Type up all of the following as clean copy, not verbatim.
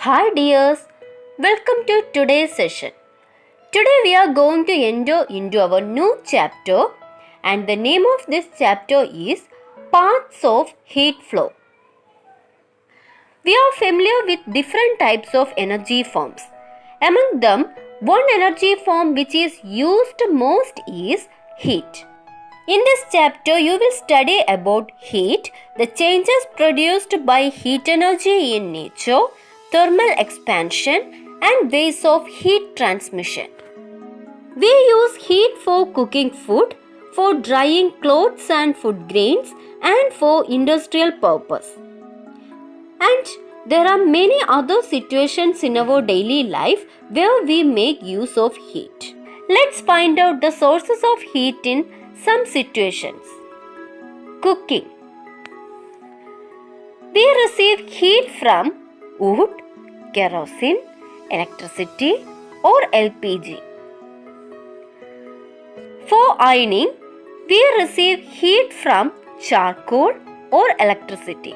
Hi dears, welcome to today's session. Today we are going to enter into our new chapter and the name of this chapter is Paths of Heat Flow. We are familiar with different types of energy forms. Among them, one energy form which is used most is heat. In this chapter, you will study about heat, the changes produced by heat energy in nature, thermal expansion, and ways of heat transmission. We use heat for cooking food, for drying clothes and food grains, and for industrial purpose. And there are many other situations in our daily life where we make use of heat. Let's find out the sources of heat in some situations. Cooking. We receive heat from wood, kerosene, electricity or LPG. For ironing, we receive heat from charcoal or electricity.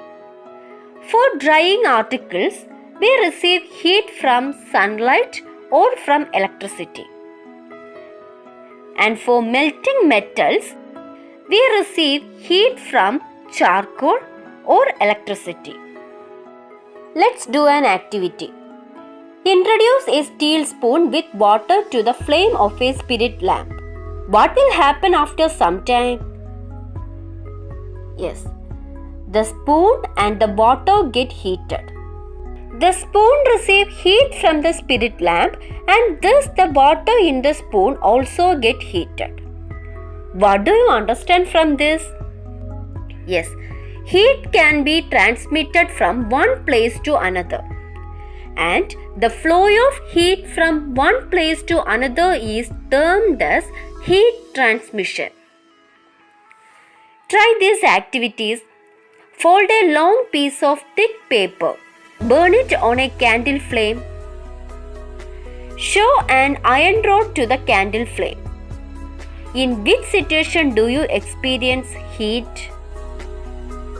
For drying articles, we receive heat from sunlight or from electricity. And for melting metals, we receive heat from charcoal or electricity. Let's do an activity. Introduce a steel spoon with water to the flame of a spirit lamp. What will happen after some time? Yes, the spoon and the water get heated. The spoon receives heat from the spirit lamp and thus the water in the spoon also get heated. What do you understand from this? Yes, heat can be transmitted from one place to another. And the flow of heat from one place to another is termed as heat transmission. Try these activities. Fold a long piece of thick paper. Burn it on a candle flame. Show an iron rod to the candle flame. In which situation do you experience heat?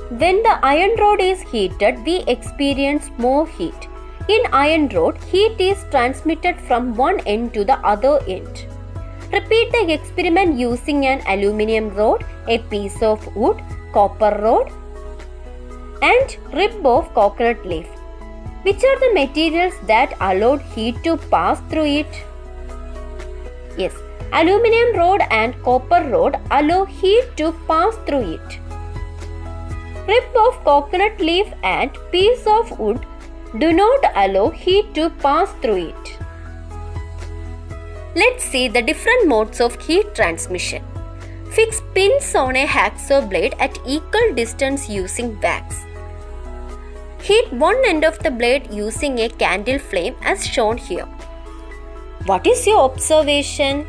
When the iron rod is heated, we experience more heat. In iron rod, heat is transmitted from one end to the other end. Repeat the experiment using an aluminium rod, a piece of wood, copper rod, and rib of coconut leaf. Which are the materials that allowed heat to pass through it? Yes, aluminium rod and copper rod allow heat to pass through it. Rib of coconut leaf and piece of wood do not allow heat to pass through it. Let's see the different modes of heat transmission. Fix pins on a hacksaw blade at equal distance using wax. Heat one end of the blade using a candle flame as shown here. What is your observation?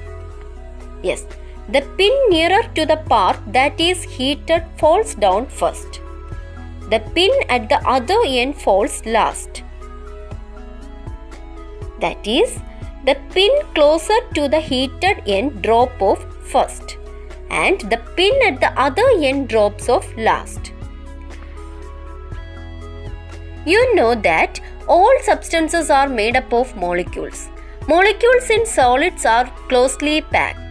Yes, the pin nearer to the part that is heated falls down first. The pin at the other end falls last. That is, the pin closer to the heated end drop off first and the pin at the other end drops off last. You know that all substances are made up of molecules. Molecules in solids are closely packed.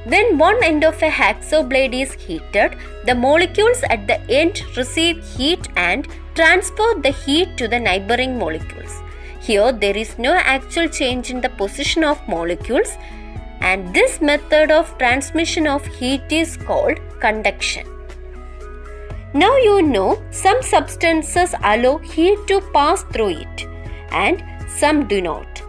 When one end of a hacksaw blade is heated, the molecules at the end receive heat and transfer the heat to the neighboring molecules. Here there is no actual change in the position of molecules and this method of transmission of heat is called conduction. Now you know some substances allow heat to pass through it and some do not.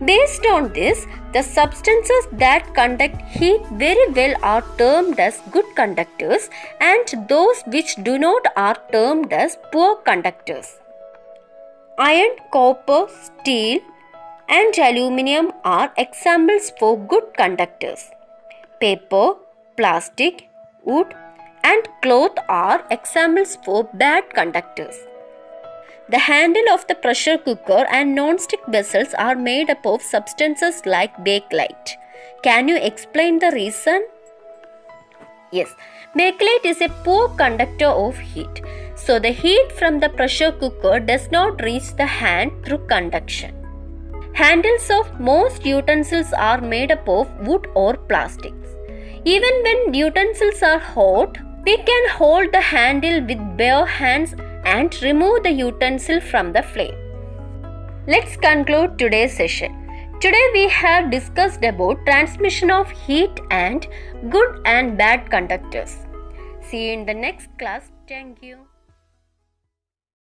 Based on this, the substances that conduct heat very well are termed as good conductors and those which do not are termed as poor conductors. Iron, copper, steel and aluminium are examples for good conductors. Paper, plastic, wood and cloth are examples for bad conductors. The handle of the pressure cooker and non-stick vessels are made up of substances like bakelite. Can you explain the reason? Yes, bakelite is a poor conductor of heat. So the heat from the pressure cooker does not reach the hand through conduction. Handles of most utensils are made up of wood or plastics. Even when utensils are hot, we can hold the handle with bare hands and remove the utensil from the flame. Let's conclude today's session. Today we have discussed about transmission of heat and good and bad conductors. See you in the next class. Thank you.